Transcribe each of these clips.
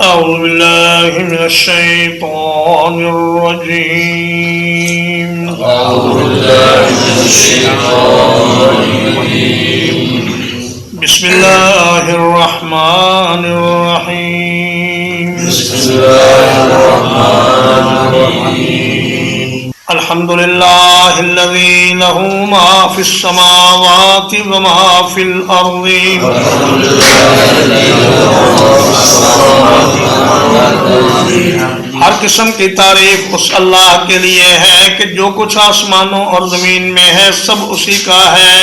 أعوذ بالله من الشيطان الرجيم. أعوذ بالله من الشيطان الرجيم. بسم الله الرحمن الرحيم. بسم الله الرحمن الرحيم. الحمد لله الذي له ما في السماوات وما في الأرض. الحمد لله الذي له ما في السماوات وما في الأرض. ہر قسم کی تعریف اس اللہ کے لیے ہے کہ جو کچھ آسمانوں اور زمین میں ہے سب اسی کا ہے.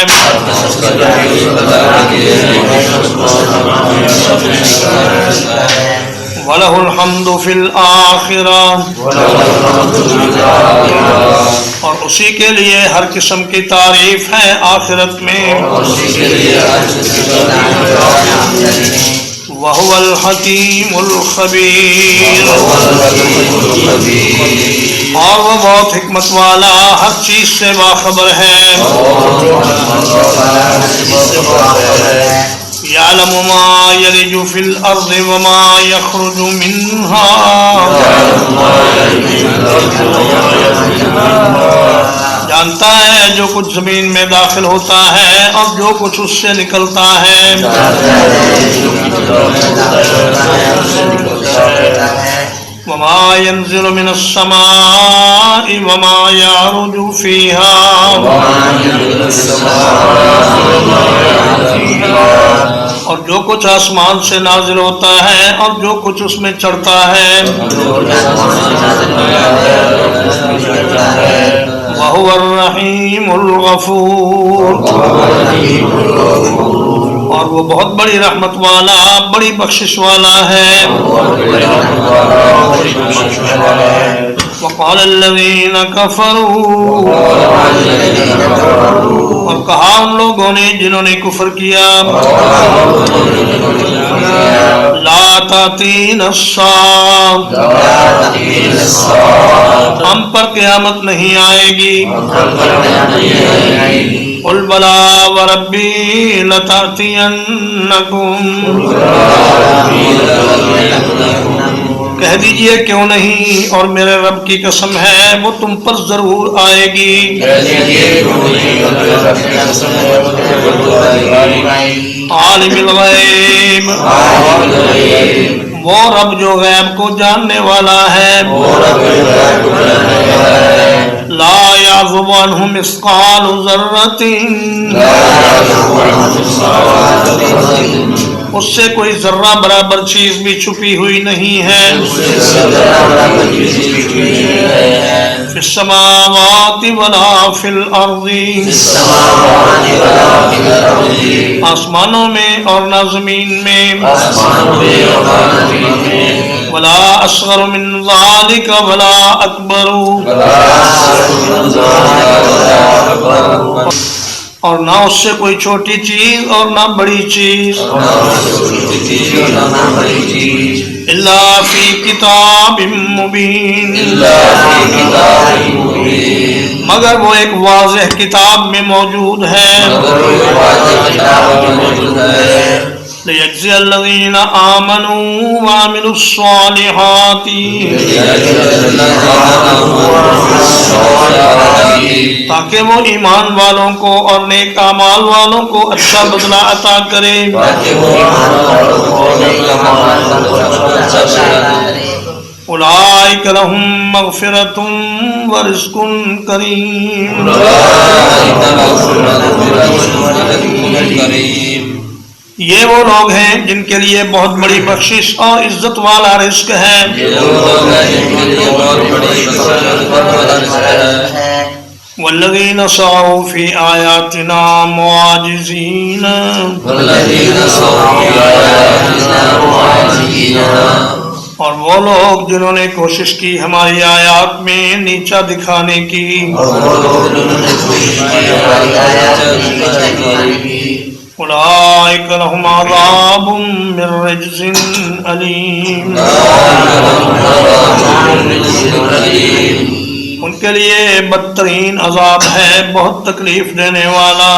وَلَهُ الْحَمْدُ فِي الْآخِرَةِ. اور اسی کے لیے ہر قسم کی تعریف ہے آخرت میں. وَهُوَ الْحَكِيمُ الْخَبِيرُ. اور وہ بہت حکمت والا ہر چیز سے باخبر ہے. يعلم ما يلج في الأرض وما يخرج منها. جانتا ہے جو کچھ زمین میں داخل ہوتا ہے اور جو کچھ اس سے نکلتا ہے. وما ينزل من السماء وما يعرج فيها. اور جو کچھ آسمان سے نازل ہوتا ہے اور جو کچھ اس میں چڑھتا ہے. وَهُوَ الرَّحِيمُ الْغَفُورُ. اور وہ بہت بڑی رحمت والا بڑی بخشش والا ہے. وقال الذين كفروا. اور کہا ان لوگوں نے جنہوں نے کفر کیا. لا تأتينا الساعة. ہم پر قیامت نہیں آئے گی. قل بلا وربی لتأتینکم. کہہ دیجئے کیوں نہیں اور میرے رب کی قسم ہے وہ تم پر ضرور آئے گی. عالم الغیب. وہ رب جو غیب کو جاننے والا ہے. لا يعزب عنه مثقال ذرة. اس سے کوئی ذرہ برابر چیز بھی چھپی ہوئی نہیں ہے. فی السماوات ولا فی الارض. آسمانوں میں اور نہ زمین میں. ولا اصغر من ذلك ولا اکبر. اور نہ اس سے کوئی چھوٹی چیز اور نہ بڑی چیز. الا فی کتاب مبین. مگر وہ ایک واضح کتاب میں موجود ہے. لِيَجْزِيَ الَّذِينَ آمَنُوا وَعَمِلُوا الصَّالِحَاتِ. تاکہ وہ ایمان والوں کو اور نیک اعمال والوں کو اچھا بدلہ عطا کرے. اولئک لهم مغفرۃ ورزق کریم. یہ وہ لوگ ہیں جن کے لیے بہت بڑی بخشش اور عزت والا رزق ہے. والذین سعوا فی آیاتنا معاجزین. اور وہ لوگ جنہوں نے کوشش کی ہماری آیات میں نیچا دکھانے کی. اولئک لهم عذاب من رجز علیم. ان کے لیے بدترین عذاب ہے بہت تکلیف دینے والا.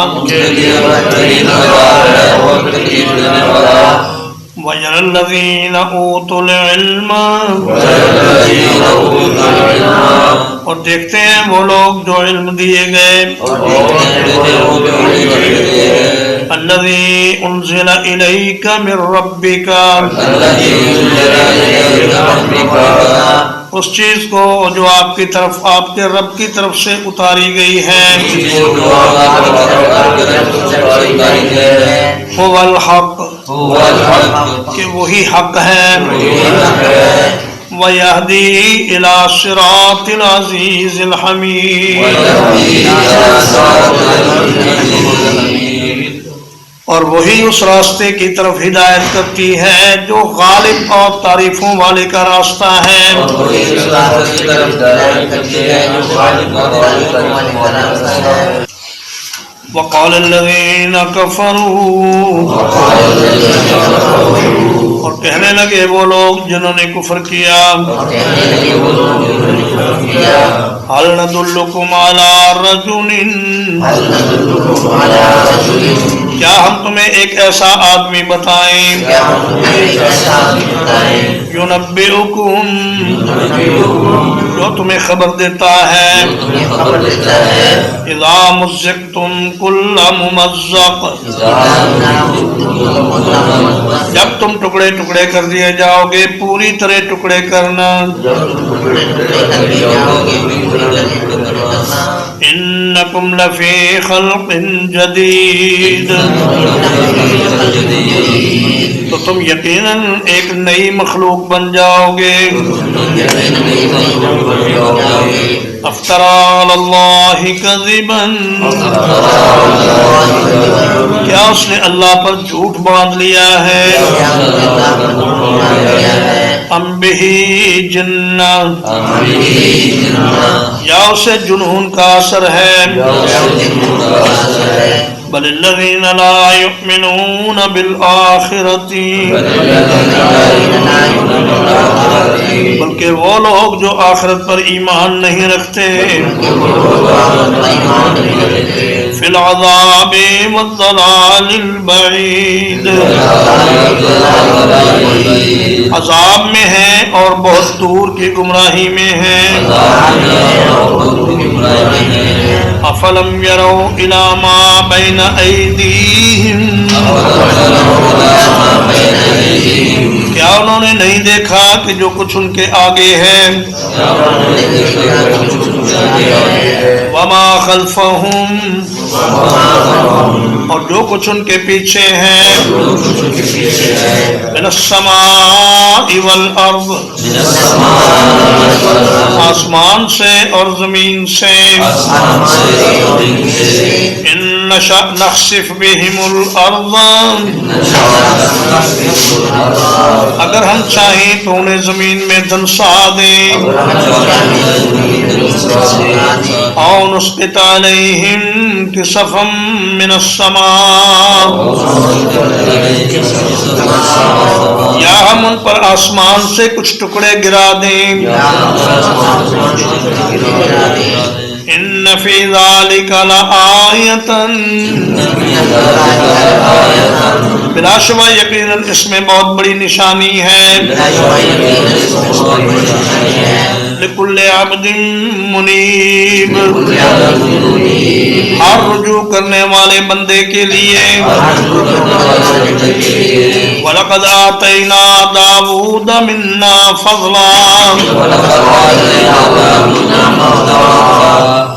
وَيَرَى الَّذِينَ أُوتُوا الْعِلْمَ اور دیکھتے ہیں وہ لوگ جو علم دیے گئے الَّذِي أُنزِلَ إِلَيْكَ مِن رَّبِّكَ اس چیز کو جو آپ کی طرف آپ کے رب کی طرف سے اتاری گئی ہے هُوَ الْحَقُّ کہ وہی حق ہے وَيَهْدِي إِلَى صِرَاطِ الْعَزِيزِ الْحَمِيدِ اور وہی اس راستے کی طرف ہدایت کرتی ہے جو غالب اور تعریفوں والے کا راستہ ہے وَقَالَ الَّذِينَ كَفَرُوا اور کہنے لگے وہ لوگ جنہوں نے کفر کیا هَلْ نَدُلُّكُمْ عَلَى رَجُلٍ کیا ہم تمہیں ایک ایسا آدمی بتائیں يُنَبِّئُكُمْ جو تمہیں خبر دیتا ہے اِذَا مُزِّقْتُمْ كُلَّ مُمَزَّقٍ جب تم ٹکڑے ٹکڑے کر دیے جاؤ گے پوری طرح ٹکڑے کرنا انکم لفی خلق جدید تو تم یقیناً ایک نئی مخلوق بن جاؤ گے افترا علی اللہ کذبا کیا اس نے اللہ پر جھوٹ باندھ لیا ہے ام بہی جنہ یا اسے جنون کا اثر ہے بل الذین لا یؤمنون بالآخرۃ بلکہ وہ لوگ جو آخرت پر ایمان نہیں رکھتے فی العذاب والضلال البعید عذاب میں ہیں اور بہت دور کی گمراہی میں ہیں افلم یروا الی ما بین ایدیہم کیا انہوں نے نہیں دیکھا کہ جو کچھ ان کے آگے ہے وما خلفہم اور جو کچھ ان کے پیچھے ہے من السماء والارض آسمان سے اور زمین سے ان نشأ نخسف بهم الارض اگر ہم چاہیں تو انہیں زمین میں دنسا دیں او نسقط علیہم کسفا من السماء یا ہم ان پر آسمان سے کچھ ٹکڑے گرا دیں ان فی ذالک لآیۃ بلا شبہ یقیناً اس میں بہت بڑی نشانی ہے لکل عبد منیب ہر رجوع کرنے والے بندے کے لیے وَلَقَدْ آتَيْنَا دَاوُودَ مِنَّا فَضْلًا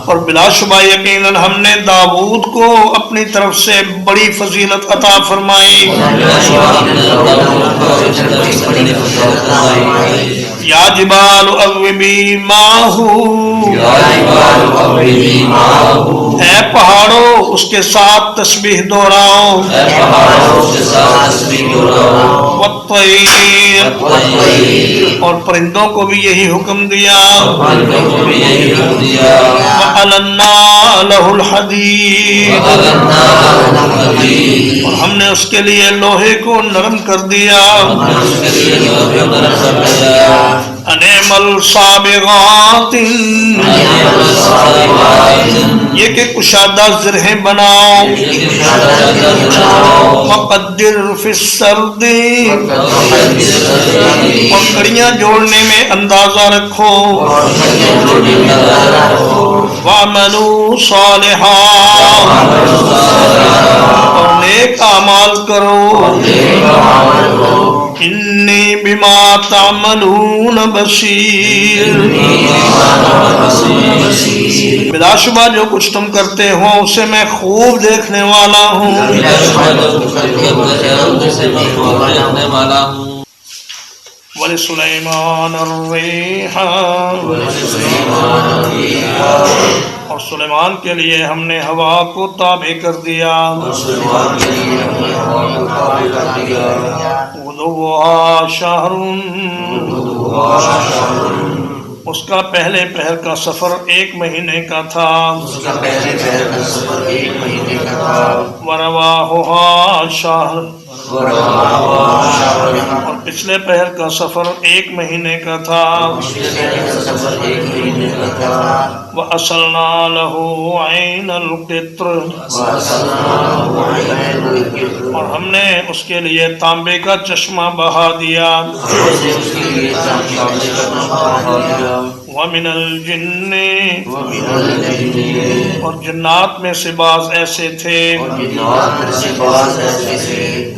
اور بلا شبہ یقیناً ہم نے داؤد کو اپنی طرف سے بڑی فضیلت عطا فرمائی یا جبال اوبی ماہ اے پہاڑوں اس کے ساتھ تسبیح دہراؤ والطیر اور پرندوں کو بھی یہی حکم دیا وَأَلَنَّا لَهُ الْحَدِيدَ اور ہم نے اس کے لیے لوہے کو نرم کر دیا انعمل سابغات، یہ کہ کشادہ زرہیں بناؤ، وقدر فی السرد، اور کڑیاں جوڑنے میں اندازہ رکھو، وَعْمَلُوا صَالِحًا، اور نیک اعمال کرو، انی بما تعملون بصیر، بلا شبہ جو کچھ تم کرتے ہو اسے میں خوب دیکھنے والا ہوں۔ وَلِسُلَيْمَانَ الرِّيحَ، اور سلیمان کے لیے ہم نے ہوا کو تابع کر دیا، غُدُوُّهَا شَهْرٌ، اس کا پہلے پہر کا سفر 1 مہینے کا تھا، وَرَوَاحُهَا شَهْرٌ، اور پچھلے پہر کا سفر 1 مہینے کا تھا، وَأَصَلْنَا لَهُ عَيْنَ الْقِطْرِ، اور ہم نے اس کے لیے تانبے کا چشمہ بہا دیا، وَمِنَ الْجِنِّ، اور جنات میں سے بعض ایسے تھے،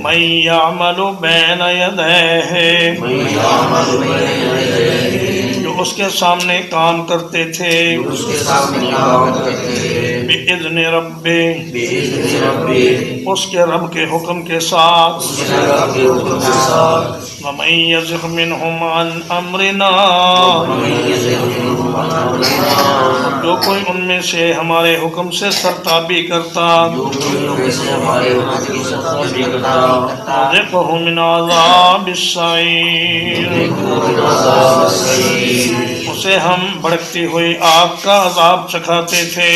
مَن يَعْمَلُ بَيْنَ يَدَيْهِ، جو اس کے سامنے کام کرتے تھے، بِإِذْنِ رَبِّهِ، اس کے رب کے حکم کے ساتھ، وَمَن يَزِغْ مِنْهُمْ عَنْ أَمْرِنَا، جو کوئی ان میں سے ہمارے حکم سے سرتابی کرتا، نُذِقْهُ مِنْ عَذَابِ السَّعِيرِ، اسے ہم بھڑکتی ہوئی آگ کا عذاب چکھاتے تھے،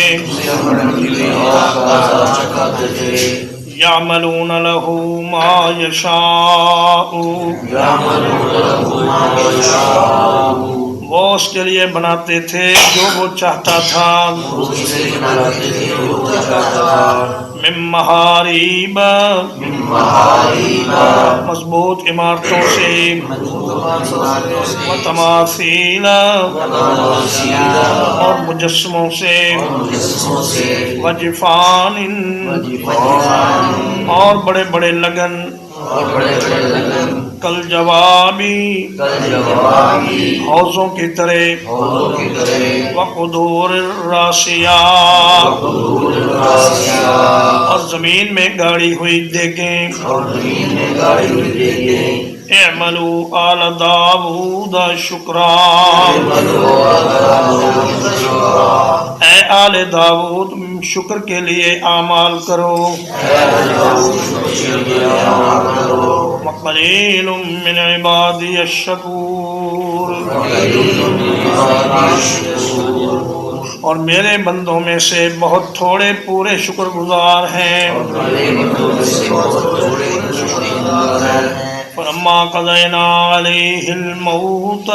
يَعْمَلُونَ لَهُ مَا يَشَاءُ، وہ اس کے لیے بناتے تھے جو وہ چاہتا تھا، من محاریب، مضبوط عمارتوں سے، وتماثیل، اور مجسموں سے، وجفان، اور بڑے بڑے لگن، کل جوابی، حوضوں کی طرح، وقدور الراسیات، اور زمین میں گاڑی ہوئی دیگیں، اعملوا آل داود شکرا، اے آل داود شکر کے لیے اعمال کرو، وقلیل من عبادی الشکور، اور میرے بندوں میں سے بہت تھوڑے پورے شکر گزار ہیں، فَلَمَّا قَضَيْنَا عَلَيْهِ الْمَوْتَ،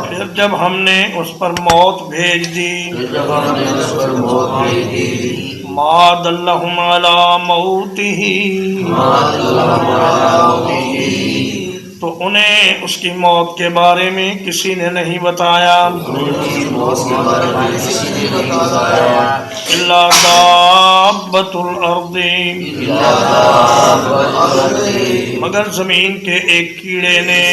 پھر جب ہم نے اس پر موت بھیج دی، مَا دَلَّهُمْ عَلَى مَوْتِهِ، تو انہیں اس کی موت کے بارے میں کسی نے نہیں بتایا، إِلَّا دَابَّةُ الْأَرْضِ، مگر زمین کے ایک کیڑے نے،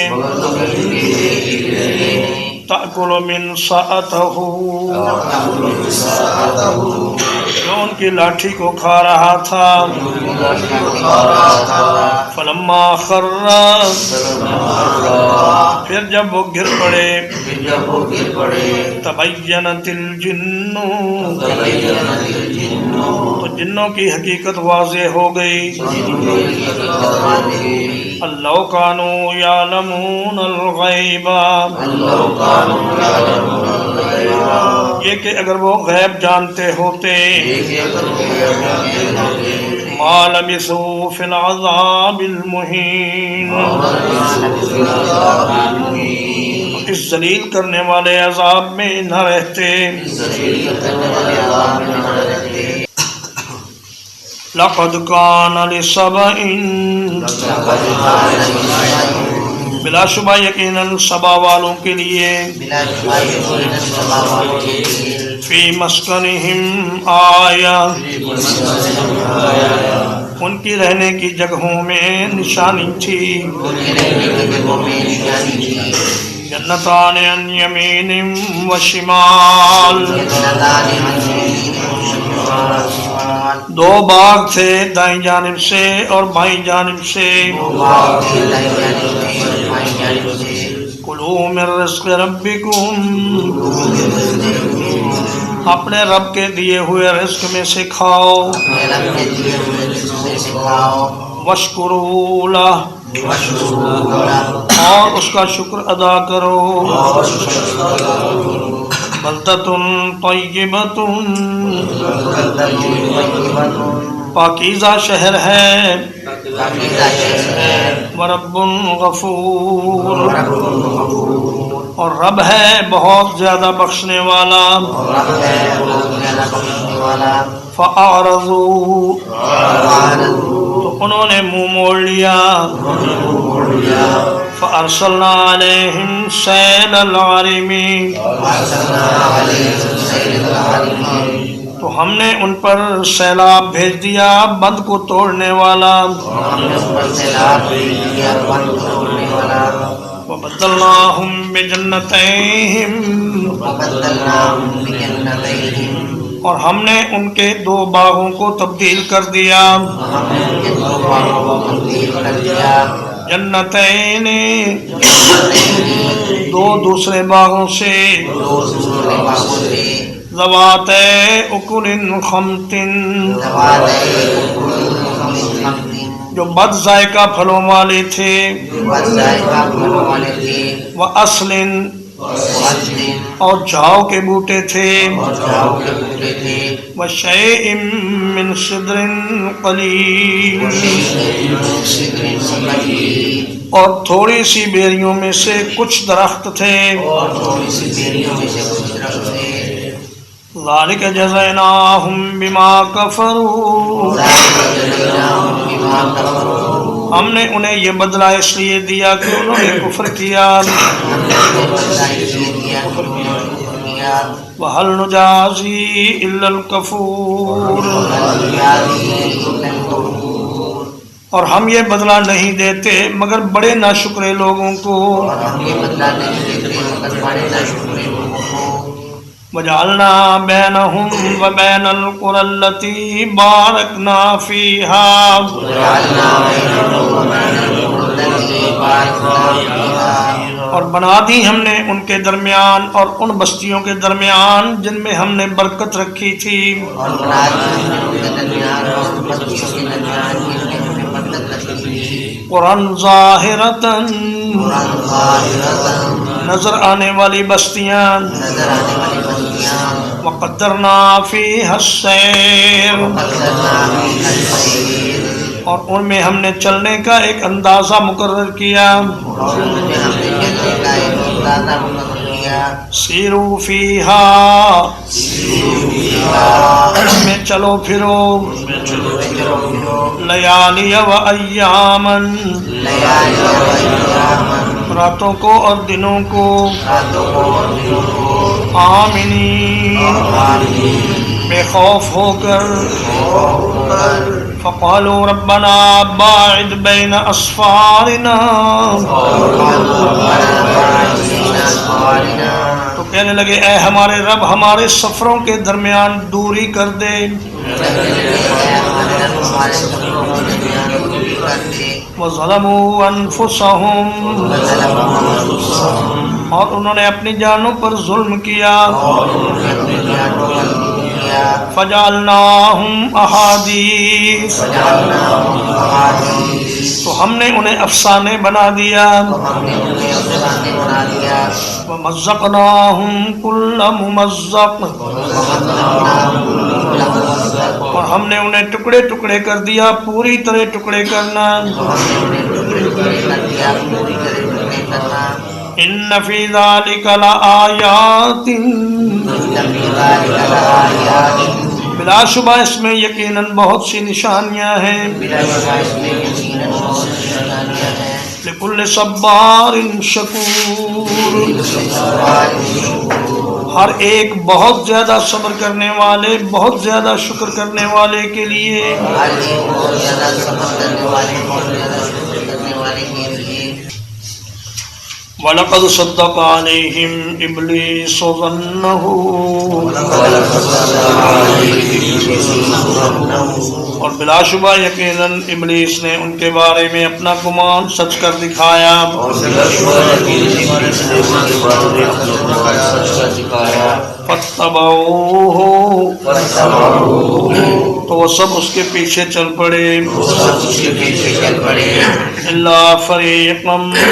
تأکل من سأتہ، جو ان کی لاٹھی کو کھا رہا تھا، فلما خر، پھر جب وہ گر پڑے، تبینت الجن، تو جنوں کی حقیقت واضح ہو گئی، اللہ کانوا یعلمون الغیب، یہ کہ اگر وہ غیب جانتے ہوتے، ما لبثوا في العذاب المہین، اس ذلیل کرنے والے عذاب میں نہ رہتے۔ لقد کان لسبإ، بلا شبہ یقیناً سبا والوں کے لیے، فی مسکنہم آیا، ان کی رہنے کی جگہوں میں نشانی تھی۔ جنتان عن یمین و شمال، دو باغ تھے دائیں جانب سے اور بائیں جانب سے۔ کلوا من رزق ربکم، اپنے رب کے دیے ہوئے رزق میں سے کھاؤ۔ واشکروا لہ، اور اس کا شکر ادا کرو۔ بلدۃ طیبۃ، پاکیزہ شہر ہے۔ ورب غفور، اور رب ہے بہت زیادہ بخشنے والا۔ فأعرضوا، تو انہوں نے منہ موڑ لیا۔ فأرسلنا علیہم سیل العرم، تو ہم نے ان پر سیلاب بھیج دیا، بند کو توڑنے والا۔ وبدلناہم بجنتیہم، اور ہم نے ان کے دو باغوں کو تبدیل کر دیا۔ جنتین، دو دوسرے باغوں سے۔ ذوات اکل خمط، جو بد ذائقہ پھلوں والے تھے۔ وَأَصْلٍ، اور جھاؤ کے بوٹے تھے۔ وَشَيْءٍ مِّن صِدْرٍ قَلِيلٍ، اور تھوڑی سی بیریوں میں سے کچھ درخت تھے۔ ذَلِكَ جَزَيْنَاهُمْ بِمَا كَفَرُوا، ہم نے انہیں یہ بدلہ اس لیے دیا کہ انہوں نے کفر کیا۔ وَهَلْ نُجَازِي إِلَّا الْكَفُورَ، اور ہم یہ بدلہ نہیں دیتے مگر بڑے ناشکرے لوگوں کو۔ وَجَعَلْنَا بَيْنَهُمْ وَبَيْنَ الْقُرَى الَّتِي بَارَكْنَا فِيهَا، اور بنا دی ہم نے ان کے درمیان اور ان بستیوں کے درمیان جن میں ہم نے برکت رکھی تھی۔ قرآن ظاہرتاً، نظر آنے والی بستیاں۔ وقدرنا فیہا السیر، اور ان میں ہم نے چلنے کا ایک اندازہ مقرر کیا۔ سیروا فیہا، ان میں چلو پھرو۔ لیالی و ایاماً، راتوں کو اور دنوں کو۔ آمنین، بے خوف ہو کر۔ فقالوا ربنا باعد بین اسفارنا، تو کہنے لگے اے ہمارے رب ہمارے سفروں کے درمیان دوری کر دے۔ وَظَلَمُوا أَنفُسَهُمْ، اور انہوں نے اپنی جانوں پر ظلم کیا۔ فَجَعَلْنَاهُمْ أَحَادِيثَ، تو ہم نے انہیں افسانے بنا دیا۔ وَمَزَّقْنَاهُمْ كُلَّ مُمَزَّقٍ، اور ہم نے انہیں ٹکڑے ٹکڑے کر دیا، پوری طرح ٹکڑے کرنا۔ ان فی ذالک لآیات، بلا شبہ اس میں یقیناً بہت سی نشانیاں ہیں۔ لکل صبار شکور، ہر ایک بہت زیادہ صبر کرنے والے، بہت زیادہ شکر کرنے والے کے لیے۔ وَلَقَدْ صَدَّقَ عَلَيْهِمْ إِبْلِيسُ ظَنَّهُ، اور بلا شبہ یقیناً ابلیس نے ان کے بارے میں اپنا گمان سچ کر دکھایا۔ فَاتَّبَعُوهُ، تو وہ سب اس کے پیچھے چل پڑے۔ إِلَّا فَرِيقًا مِّنَ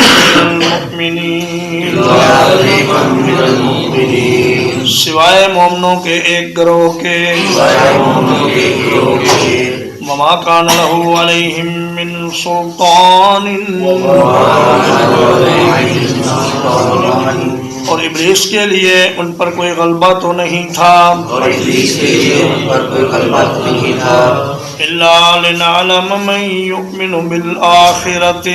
الْمُؤْمِنِينَ، سوائے مومنوں کے ایک گروہ کے۔ وَمَا كَانَ لَهُ عَلَيْهِمْ مِنْ سُلْطَانٍ، اور ابلیس کے لیے ان پر کوئی غلبہ تو نہیں تھا۔ إِلَّا لِنَعْلَمَ مَن يُؤْمِنُ بِالْآخِرَةِ،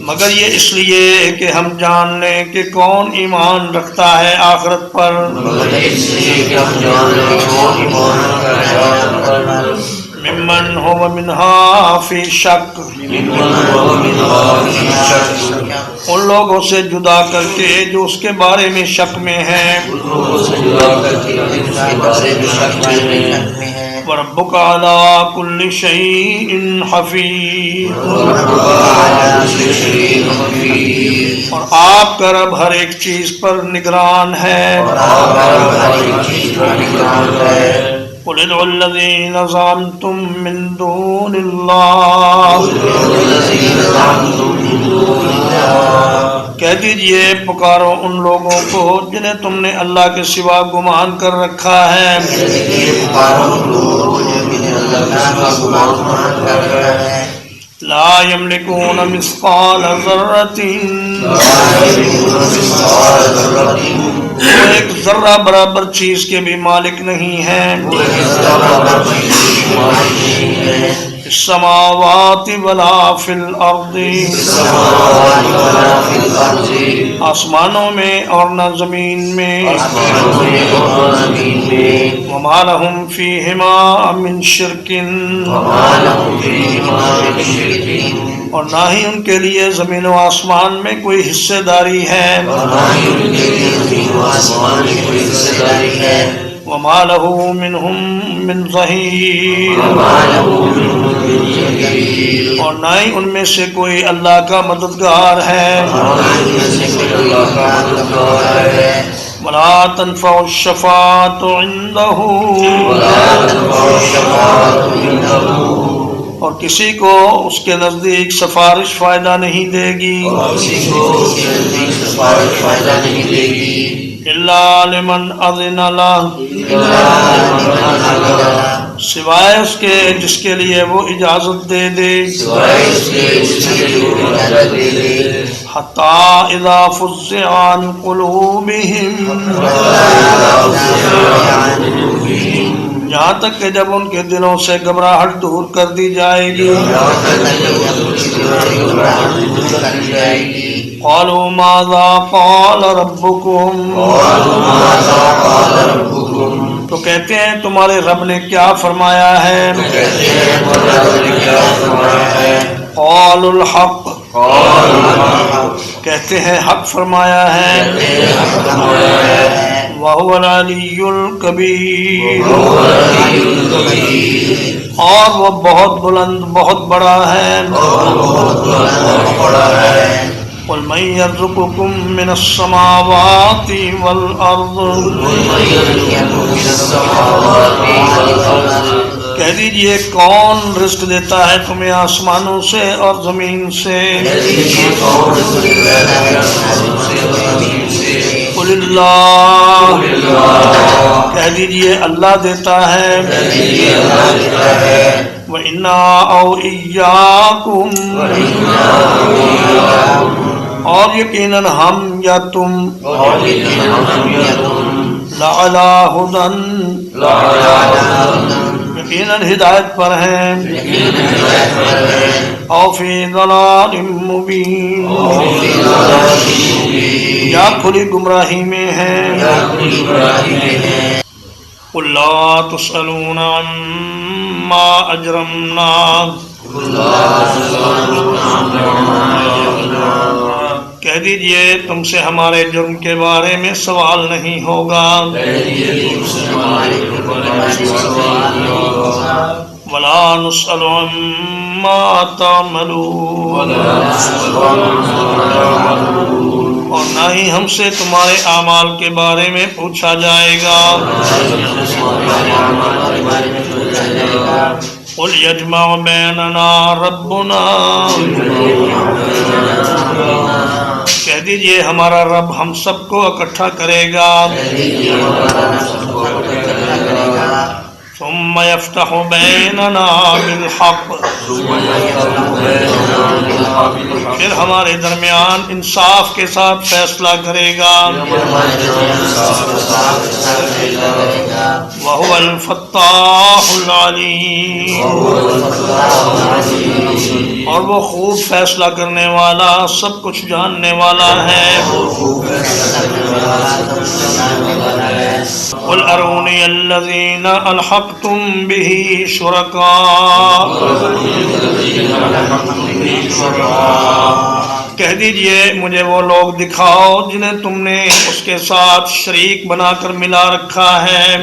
مگر یہ اس لیے کہ ہم جان لیں کہ کون ایمان رکھتا ہے آخرت پر۔ ممن هو منها فی شک، ان لوگوں سے جدا کر کے جو اس کے بارے میں شک میں ہیں۔ وَرَبُّكَ عَلَىٰ كُلِّ شَيْءٍ حَفِيظٌ، اور آپ کا رب ہر ایک چیز پر نگران ہے۔ قُلِ ادْعُوا الَّذِينَ زَعَمْتُم مِّن دُونِ اللَّهِ، کہہ دیجئے پکارو ان لوگوں کو جنہیں تم نے اللہ کے سوا گمان کر رکھا ہے۔ لا یملکون مثقال ذرۃ، ایک ذرہ برابر چیز کے بھی مالک نہیں ہیں۔ السماوات ولا فی الارض، آسمانوں میں اور نہ زمین میں۔ وما لہم فیہما من شرک، اور نہ ہی ان کے لیے زمین و آسمان میں کوئی حصے داری ہے۔ وما لہ منہم من ظہیر، اور نہ ہی ان میں سے کوئی اللہ کا مددگار ہے۔ ولا تنفع الشفاعۃ عنده، اور کسی کو اس کے نزدیک سفارش فائدہ نہیں دے گی۔ الا لمن اذن لہ، سوائے اس کے جس کے لیے وہ اجازت دے دے۔ حتی اذا فزع عن قلوبہم، یہاں تک کہ جب ان کے دلوں سے گھبراہٹ دور کر دی جائے گی۔ قالوا ماذا قال ربكم، تو کہتے ہیں تمہارے رب نے کیا فرمایا ہے۔ قالوا الحق، کہتے ہیں حق فرمایا ہے۔ وَهُوَ الْعَلِيُّ الْكَبِيرُ، اور وہ بہت بلند بہت بڑا ہے۔ قُلْ مَن يَرْزُقُكُم مِّنَ السَّمَاوَاتِ وَالْأَرْضِ، کہہ دیجئے کون رزق دیتا ہے تمہیں آسمانوں سے اور زمین سے۔ قل اللہ کہہ دیجئے اللہ دیتا ہے وَإِنَّا أَوْ إِيَّاكُمْ اور یقیناً ہم یا تم لَعَلَىٰ هُدًى یقیناً ہدایت پر ہیں أَوْ فِي ضَلَالٍ مُّبِينٍ یا کھلی گمراہی میں ہیں قُلْ لَا تُسْأَلُونَ عَمَّا أَجْرَمْنَا کہہ دیجئے تم سے ہمارے جرم کے بارے میں سوال نہیں ہوگا وَلَا نُسْأَلُ عَمَّا تَعْمَلُونَ اور نہ ہی ہم سے تمہارے اعمال کے بارے میں پوچھا جائے گا قُلْ يَجْمَعُ بَيْنَنَا رَبُّنَا کہہ دیجئے ہمارا رب ہم سب کو اکٹھا کرے گا ثم يفتح بيننا بالحق پھر ہمارے درمیان انصاف کے ساتھ فیصلہ کرے گا وهو الفتاح العلیم اور وہ خوب فیصلہ کرنے والا سب کچھ جاننے والا ہے قل ارونی الذین الحقتم به شرکاء کہہ دیجئے مجھے وہ لوگ دکھاؤ جنہیں تم نے اس کے ساتھ شریک بنا کر ملا رکھا ہے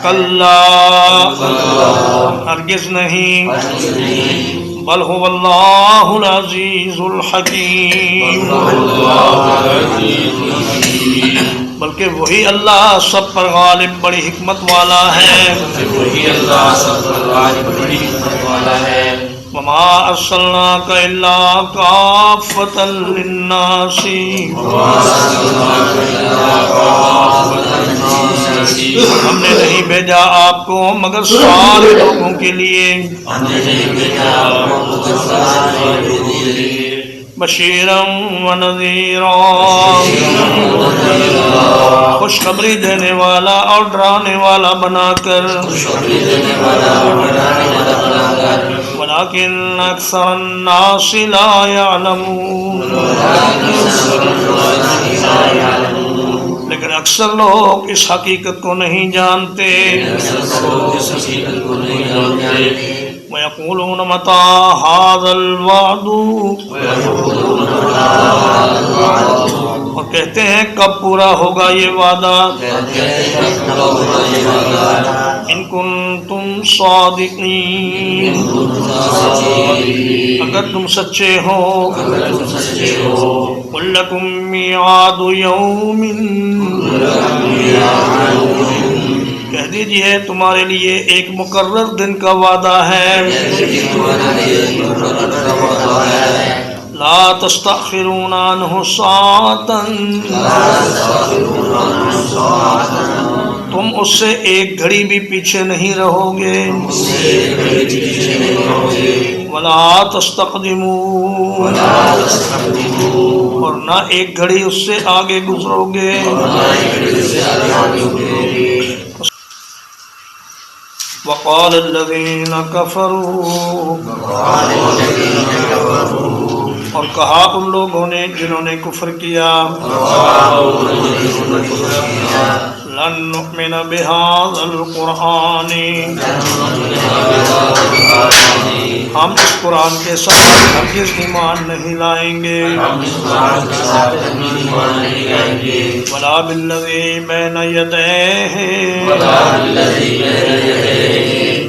کلا ہرگز نہیں بل هو اللہ العزیز الحکیم بلکہ وہی اللہ سب پر غالب بڑی حکمت والا ہے وما ارسلناک الا کافۃ للناس ہم نے نہیں بھیجا آپ کو مگر سارے لوگوں کے لیے بشیرا ونذیرا خوشخبری دینے والا اور ڈرانے والا بنا کر ولكن اکثر الناس لا يعلمون لیکن اکثر لوگ اس حقیقت کو نہیں جانتے وَيَقُولُونَ مَتَى هَذَا الْوَعْدُ اور کہتے ہیں کب پورا ہوگا یہ وعدہ ان کنتم صادقین اگر تم سچے ہو قُلْ لَكُمْ مِيعَادُ يَوْمٍ کہہ دیجئے تمہارے لیے ایک مقرر دن کا وعدہ ہے لا تستأخرون عنہ ساعة تم اس سے ایک گھڑی بھی پیچھے نہیں رہو گے ولا تستقدمون اور نہ ایک گھڑی اس سے آگے گزرو گے وقال الذين كفروا اور کہا ان لوگوں نے جنہوں نے کفر کیا لن نؤمن بهذا القرآن ہم اس قرآن کے ساتھ ہرگز ایمان نہیں لائیں گے ولا بالذی بین یدیہ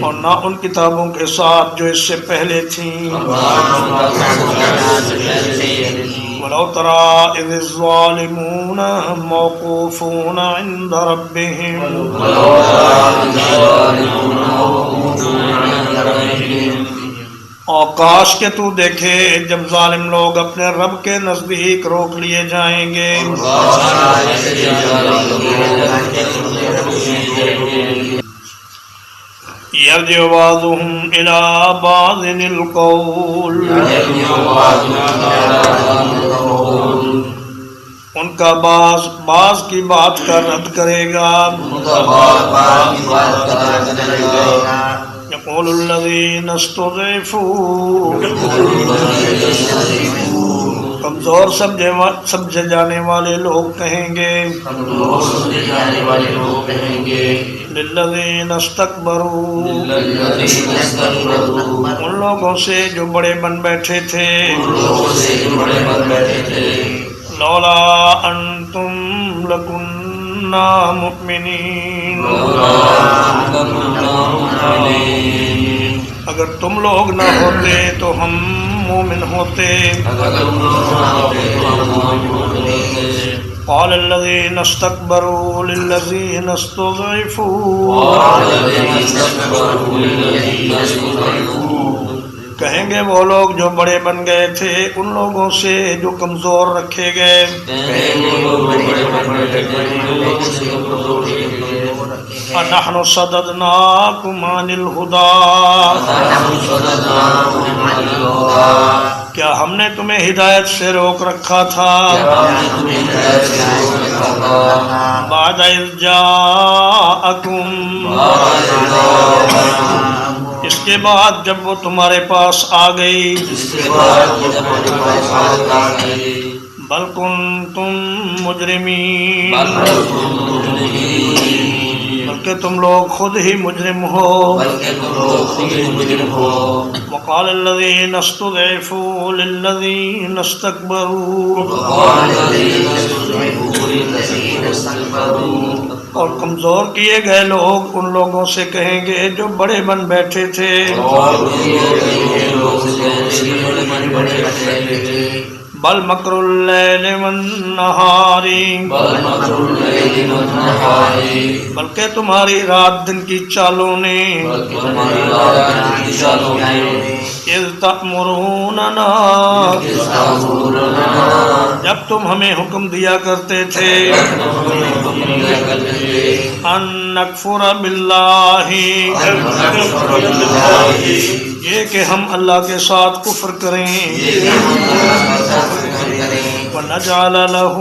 اور نہ ان کتابوں کے ساتھ جو اس سے پہلے تھیں ولو ترى اذ الظالمون موقوفون عند ربهم اور کاش کہ تو دیکھے جب ظالم لوگ اپنے رب کے نزدیک روک لیے جائیں گے. یرجع بعضهم إلى بعض القول، ان کا بعض کی بات کا رد کرے گا. یقول الذین استضعفوا، کمزور سمجھے جانے والے لوگ کہیں گے للذین استکبروا، ان لوگوں سے جو بڑے بن بیٹھے تھے. لولا انتم لکنا مؤمنین، اگر تم لوگ نہ ہوتے تو ہم مومن ہوتے. قال الذين استكبروا للذين استضعفوا، کہیں گے وہ لوگ جو بڑے بن گئے تھے ان لوگوں سے جو کمزور رکھے گئے. اَنَحْنُ صَدَدْنَاكُمْ عَنِ الْهُدَىٰ، کیا ہم نے تمہیں ہدایت سے روک رکھا تھا. بَعْدَ إِذْ جَاءَكُمْ، اس کے بعد جب وہ تمہارے پاس آ گئی. بل کنتم مجرمین، بلکہ تم لوگ خود ہی مجرم ہو. وقال الذین استضعفوا للذین استکبروا، اور کمزور کیے گئے لوگ ان لوگوں سے کہیں گے جو بڑے بن بیٹھے تھے. بل مکر اللیل والنہار، بلکہ تمہاری رات دن کی چالوں نے. اذ تأمروننا، جب تم ہمیں حکم دیا کرتے تھے. ان نکفر باللہ، یہ کہ ہم اللہ کے ساتھ کفر کریں. وَنَجْعَلَ لَهُ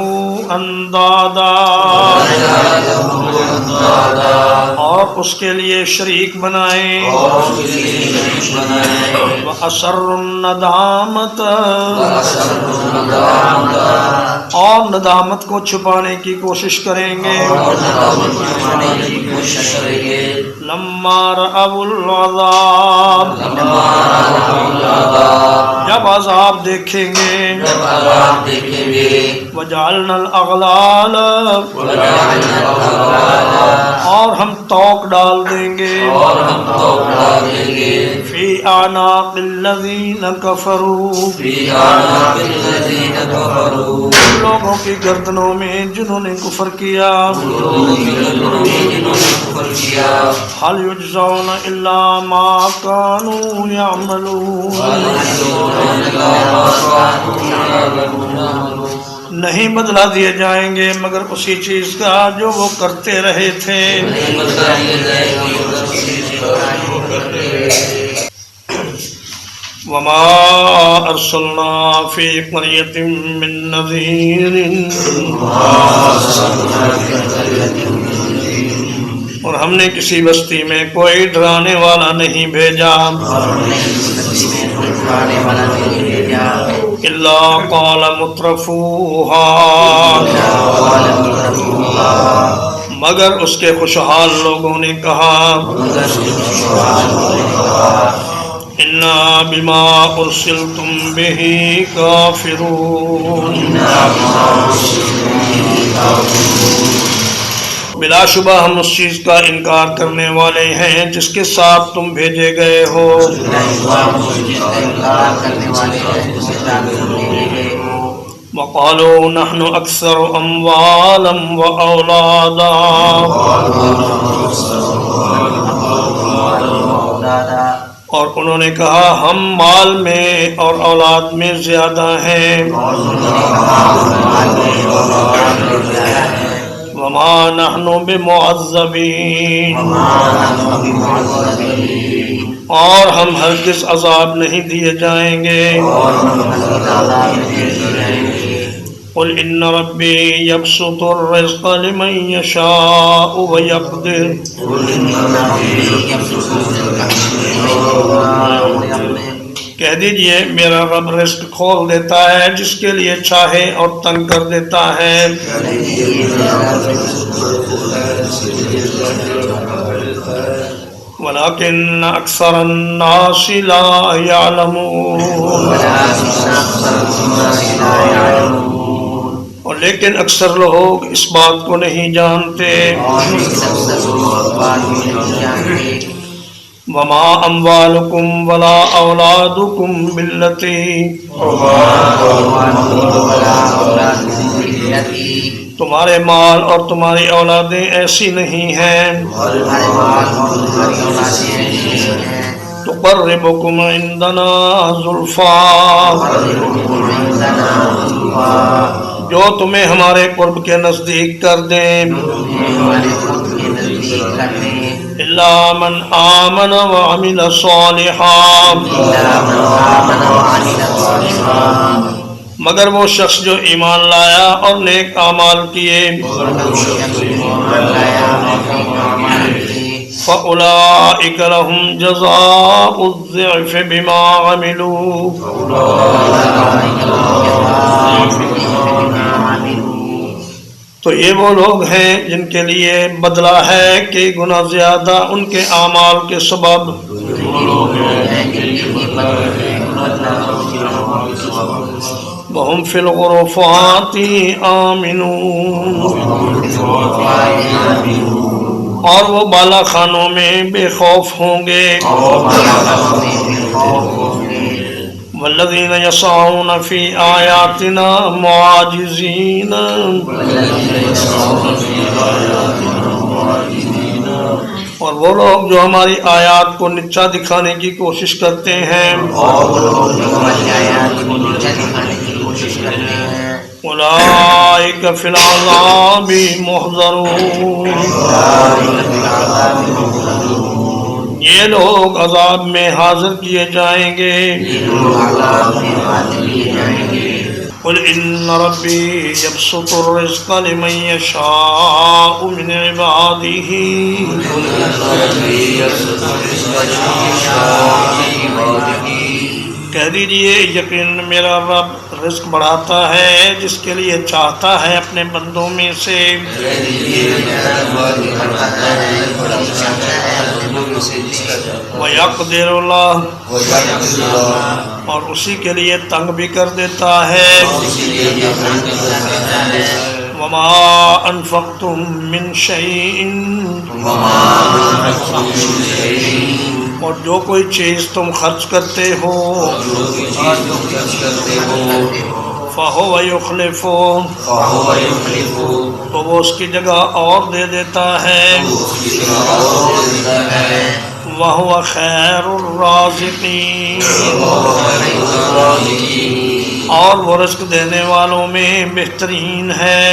أَنْدَادًا، اور اس کے لیے شریک بنائیں. وَأَسَرُّوا النَّدَامَةَ، اور ندامت کو چھپانے کی کوشش کریں گے. لَمَّا رَأَوُا الْعَذَابَ، جب عذاب دیکھیں گے. وَجَعَلْنَا الْأَغْلَالَ، اور ہم توق ڈال دیں گے. فِي أَعْنَاقِ الَّذِينَ كَفَرُوا، لوگوں کی گردنوں میں جنہوں نے کفر کیا. هَلْ يُجْزَوْنَ إِلَّا مَا كَانُوا يَعْمَلُونَ، نہیں بدلہ دیے جائیں گے مگر اسی چیز کا جو وہ کرتے رہے تھے. وَمَا أَرْسَلْنَا فِي قَرْيَةٍ مِّن نَّذِيرٍ، اور ہم نے کسی بستی میں کوئی ڈرانے والا نہیں بھیجا. إِلَّا قَالَ مُتْرَفُوهَا، مگر اس کے خوشحال لوگوں نے کہا. إِنَّا بِمَا أُرْسِلْتُمْ بِهِ كَافِرُونَ، بلا شبہ ہم اس چیز کا انکار کرنے والے ہیں جس کے ساتھ تم بھیجے گئے ہو. وَقَالُوا نَحْنُ أَكْثَرُ أَمْوَالًا وَأَوْلَادًا، اور انہوں نے کہا ہم مال میں اور اولاد میں زیادہ ہیں. وما نحن بمعذبین، اور ہم ہرگز عذاب نہیں دیے جائیں گے. قل ان ربی یبسط الرزق لمن یشاء ویقدر، کہہ دیجئے میرا رب رزق کھول دیتا ہے جس کے لیے چاہے اور تنگ کر دیتا ہے. ولیکن اکثر الناس لا یعلمون، اور لیکن اکثر لوگ اس بات کو نہیں جانتے. وما اموالکم ولا اولادکم بالتی، تمہارے مال اور تمہاری اولادیں ایسی نہیں ہیں تقربکم عندنا زلفا، جو تمہیں ہمارے قرب کے نزدیک کر دیں. الا من آمن وعمل صالحا، مگر وہ شخص جو ایمان لایا اور نیک اعمال کیے. فَأُولَئِكَ لَهُمْ جَزَاءُ الضِّعْفِ بِمَا عَمِلُوا، تو یہ وہ لوگ ہیں جن کے لیے بدلہ ہے کہ گناہ زیادہ ان کے اعمال کے سبب. وَهُمْ فِي الْغُرُفَاتِ آمِنُونَ، اور وہ بالا خانوں میں بے خوف ہوں گے. والذین یسعون فی آیاتنا معاجزین، اور وہ لوگ جو ہماری آیات کو نیچا دکھانے کی کوشش کرتے ہیں. اولئک فی العذاب محضرون، یہ لوگ عذاب میں حاضر کیے جائیں گے. قل ان ربی یبسط الرزق لمن یشاء من عباده، کہہ دیجئے یقین میرا رب رزق بڑھاتا ہے جس کے لیے چاہتا ہے اپنے بندوں میں سے. وَيَقْدِرُ اللَّهُ، اور اسی کے لیے تنگ بھی کر دیتا ہے. وَمَا أَنفَقْتُم مِّن شَيْءٍ، اور جو کوئی چیز تم خرچ کرتے ہو فَهُوَ يُخْلِفُهُ، تو وہ اس کی جگہ اور دے دیتا ہے. وَهُوَ خَيْرُ الرَّازِقِينَ، اور وہ رزق دینے والوں میں بہترین ہے.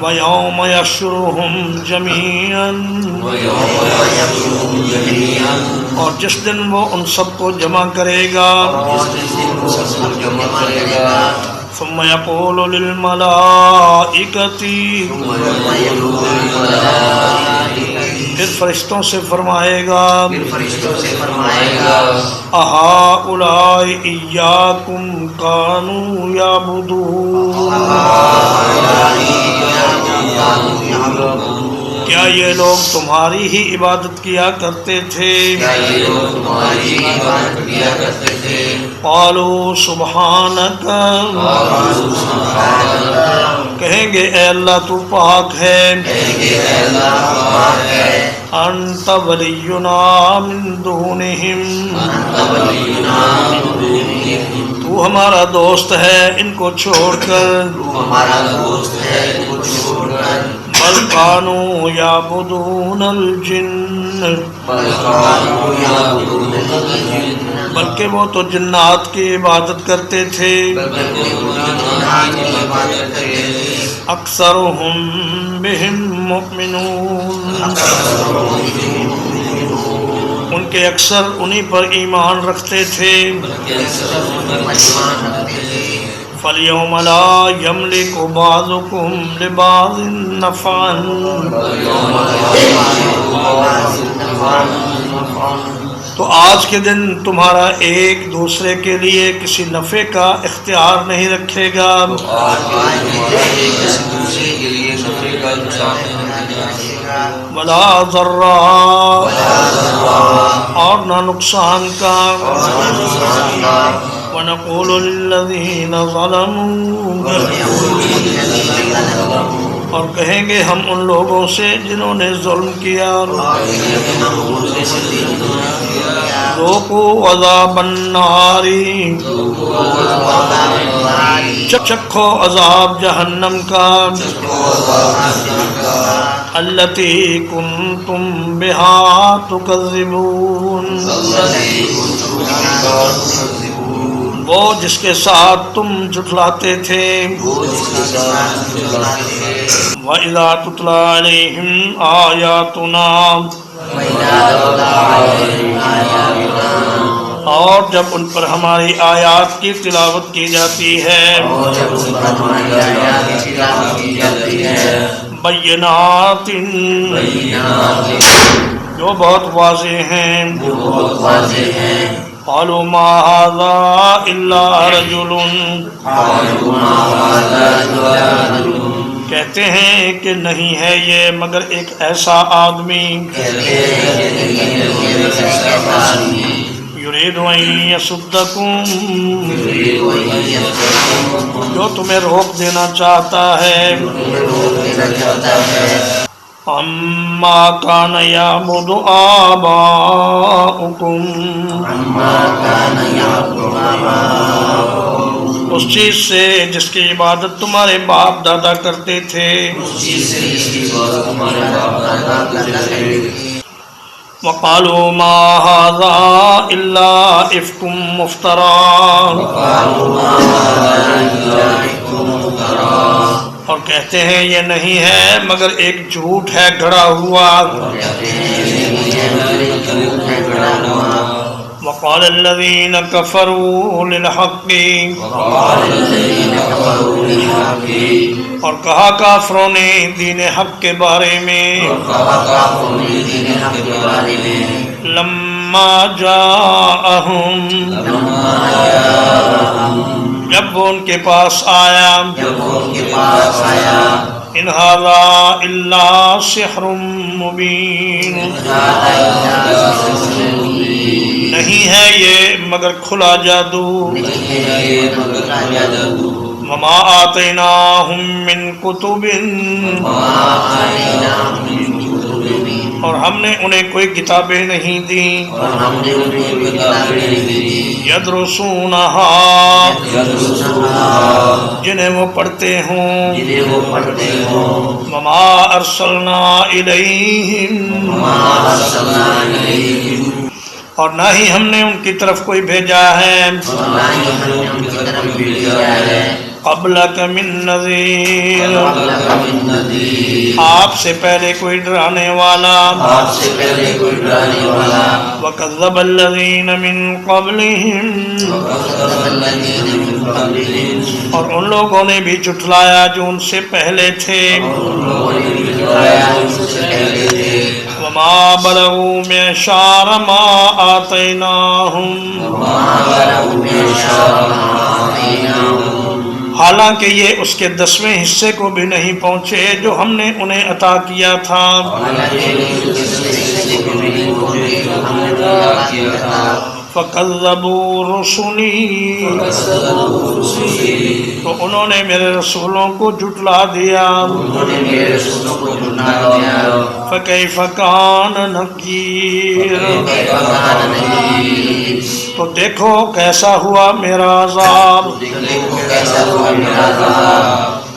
وَيَوْمَ يَحْشُرُهُمْ جَمِيعًا، اور جس دن وہ ان سب کو جمع کرے گا. ثم يقول للملائكة، پھر فرشتوں سے فرمائے گا أَهَؤُلَاءِ إِيَّاكُمْ كَانُوا يَعْبُدُونَ، کیا یہ لوگ تمہاری ہی عبادت کیا کرتے تھے؟ قالوا سبحانک، کہیں گے اے اللہ تو پاک ہے. انت ولینا من دونہم، تو ہمارا دوست ہے ان کو چھوڑ کر. بل کانوا يعبدون الجن بلکہ وہ تو جنات کی عبادت کرتے تھے اکثرهم بهم مؤمنون ان کے اکثر انہی پر ایمان رکھتے تھے فَالْيَوْمَ لَا يَمْلِكُ بَعْضُكُمْ لِبَعْضٍ نَفْعًا تو آج کے دن تمہارا ایک دوسرے کے لیے کسی نفع کا اختیار نہیں رکھے گا ولا ضرا اور نہ نقصان کا وَنَقُولُ لِلَّذِينَ ظَلَمُوا اور کہیں گے ہم ان لوگوں سے جنہوں نے ظلم کیا ذوقوا عذاب النار چکھو عذاب جہنم کا التی کنتم بہا تکذبون وہ جس کے ساتھ تم جھٹلاتے تھے وَإِذَا تُتْلَى عَلَيْهِمْ آيَاتُنَا اور جب ان پر ہماری آیات کی تلاوت کی جاتی ہے بینات جو بہت واضح ہیں قالوا ما هذا الا رجل کہتے ہیں کہ نہیں ہے یہ مگر ایک ایسا آدمی یرید ان یصدکم جو تمہیں روک دینا چاہتا ہے اما کان یعبد آباؤکم اس چیز سے جس کی عبادت تمہارے باپ دادا کرتے تھے وقالوا ما هذا الا افک مفترى اور کہتے ہیں یہ نہیں ہے مگر ایک جھوٹ ہے گھڑا ہوا وقال الذين كفروا للحق اور کہا کافروں نے دین حق کے بارے میں لما جاءهم جب وہ ان کے پاس آیا ان ھذا الا سحر مبین نہیں ہے یہ مگر کھلا جادو وما آتیناہم من کتب اور ہم نے انہیں کوئی کتابیں نہیں دیں یدرسونہا جنہیں وہ پڑھتے ہوں وما ارسلنا الیہم اور نہ ہی ہم نے ان کی طرف کوئی بھیجا ہے قبلک من نذیر آپ سے پہلے کوئی ڈرانے والا وکذب الذین من قبلہم اور ان لوگوں نے بھی جھٹلایا جو ان سے پہلے تھے وما بلغوا معشار ما آتیناہم حالانکہ یہ اس کے 10ویں حصے کو بھی نہیں پہنچے جو ہم نے انہیں عطا کیا تھا فَكَذَّبُوا رُسُلِي تو انہوں نے میرے رسولوں کو جھٹلا دیا فَكَيْفَ كَانَ نَكِيرٌ تو دیکھو کیسا ہوا میرا عذاب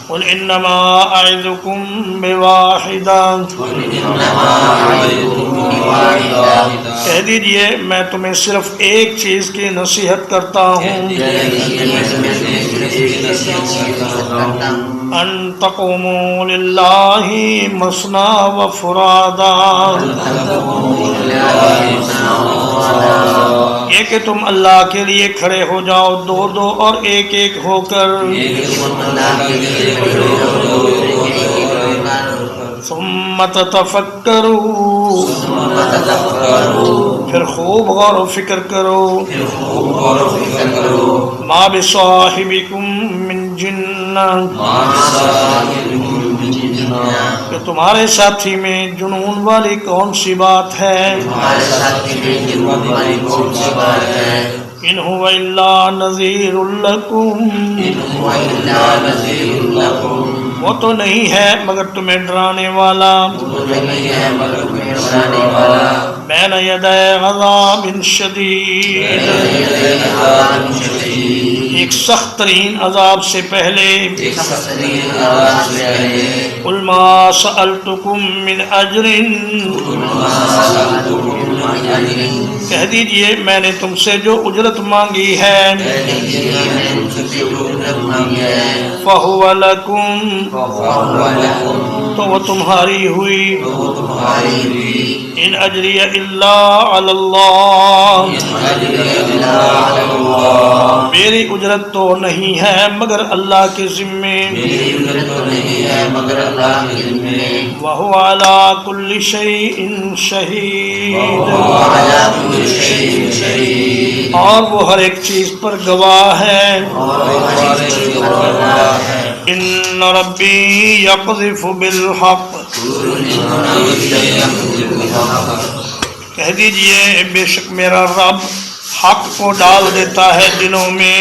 قل انما اعظکم بواحدہ، کہہ دیجئے میں تمہیں صرف ایک چیز کی نصیحت کرتا ہوں، ان تقوموا للہ مثنی و فرادا، یہ کہ تم اللہ کے لیے کھڑے ہو جاؤ دو دو اور ایک ایک ہو کر، ثم تتفکروا، پھر خوب غور و فکر کرو، ما بصاحبکم من جنہ، کہ تمہارے ساتھی میں جنون والی کون سی بات ہے، ان هو الا نذیر لکم، وہ تو نہیں ہے مگر تمہیں ڈرانے والا، بین یدی عذاب شدید، ایک سخت ترین عذاب سے پہلے، قل ما سألتکم من اجر، کہہ دیجئے میں نے تم سے جو اجرت مانگی ہے، فَهُوَ لَكُمْ، تو وہ تمہاری ہوئی، ان اجری الا علی اللہ، میری اجرت تو نہیں ہے مگر اللہ کے ذمے، وَهُوَ عَلَى كُلِّ شَيْءٍ شَهِيدٌ، اور وہ ہر ایک چیز پر گواہ ہے، ان ربی یقذف بالحق، کہہ دیجئے بے شک میرا رب حق کو ڈال دیتا ہے دلوں میں،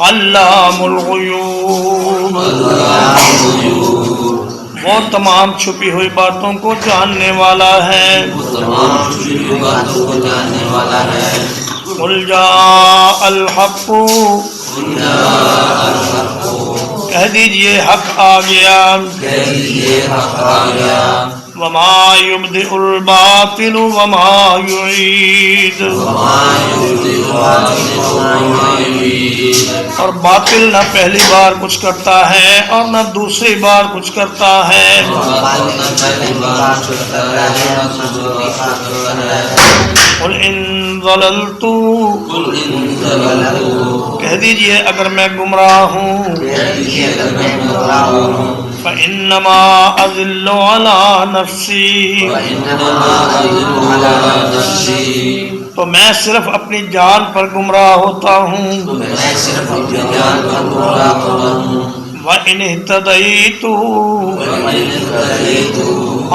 علام الغیوب، وہ تمام چھپی ہوئی باتوں کو جاننے والا ہے، قل جاء الحق، کہہ دیجئے حق آ گیا، وما یبدئ الباطل وما یعید، اور باطل نہ پہلی بار کچھ کرتا ہے اور نہ دوسری بار کچھ کرتا ہے، قل ان ضللت، کہہ دیجئے اگر میں گمراہ ہوں، فإنما أضل على نفسی، تو میں صرف اپنی جان پر گمراہ ہوتا ہوں، وَإِنِ اهْتَدَيْتُ،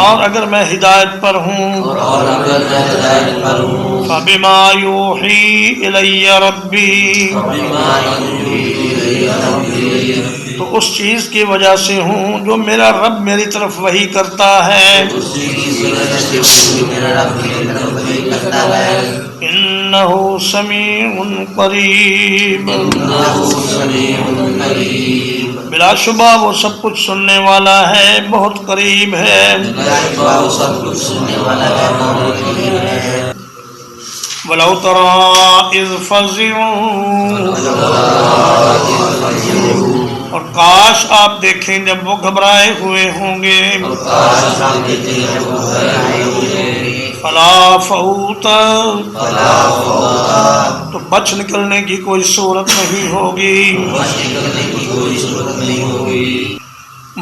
اور اگر میں ہدایت پر ہوں، فَبِمَا يُوحِي إِلَيَّ رَبِّي، تو اس چیز کی وجہ سے ہوں جو میرا رب میری طرف وحی کرتا ہے، انہ سمیع قریب، بلا شبہ وہ سب کچھ سننے والا ہے بہت قریب ہے، وَلَوْ تَرَىٰ إِذْ فَزِعُوا، اور کاش آپ دیکھیں جب وہ گھبرائے ہوئے ہوں گے، فَلَا فَوْتَ، تو بچ نکلنے کی کوئی صورت نہیں ہوگی،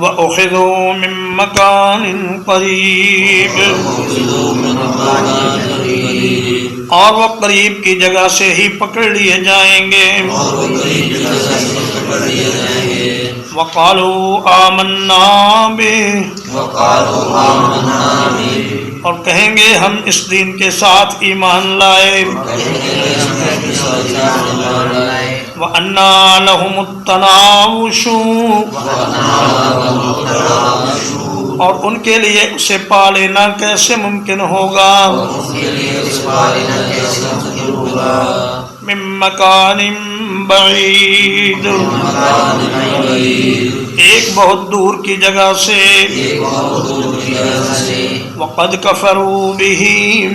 وَأُخِذُوا مِن مَّكَانٍ قَرِيبٍ، اور وہ قریب کی جگہ سے ہی پکڑ لیے جائیں گے، وَقَالُوا آمَنَّا بِهِ، اور کہیں گے ہم اس دین کے ساتھ ایمان لائے، وَأَنَّىٰ لَهُمُ التَّنَاوُشُ، اور ان کے لیے اسے پا لینا کیسے ممکن ہوگا، من مکان بعید، ایک بہت دور کی جگہ سے، وقد کفروا به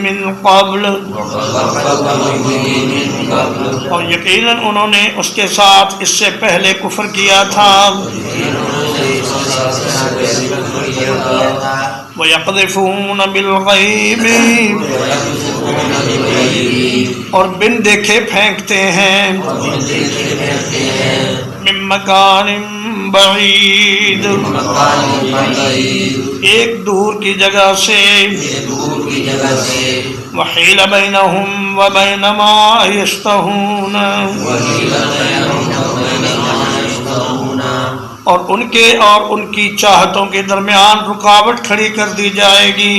من قبل، اور یقیناً انہوں نے اس کے ساتھ اس سے پہلے کفر کیا تھا، وَيَقْذِفُونَ بِالْغَيْبِ، اور بن دیکھے پھینکتے ہیں، من مکان بعید، ایک دور کی جگہ سے، وحیل بینہم وبین ما یشتہون، اور ان کے اور ان کی چاہتوں کے درمیان رکاوٹ کھڑی کر دی جائے گی،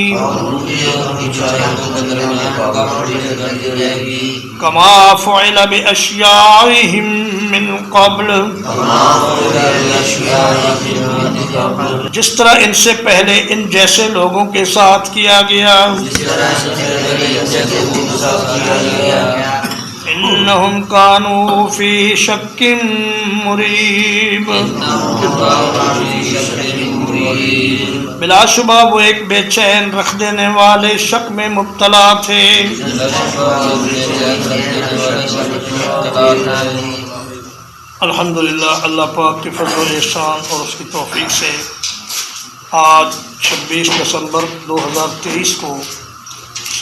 کما فعل باشیاعہم من قبل، جس طرح ان سے پہلے ان جیسے لوگوں کے ساتھ کیا گیا، انہم کانوا فی شک مریب، بلا شبہ وہ ایک بے چین رکھ دینے والے شک میں مبتلا تھے۔ الحمدللہ، اللہ پاک کے فضل و احسان اور اس کی توفیق سے آج 26 دسمبر 2023 کو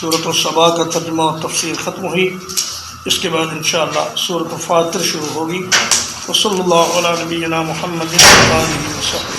سورۃ السبا کا ترجمہ اور تفسیر ختم ہوئی۔ اس کے بعد انشاءاللہ سورۃ فاطر شروع ہوگی۔ وصلی اللہ علی نبینا محمد وآلہ وصحبہ۔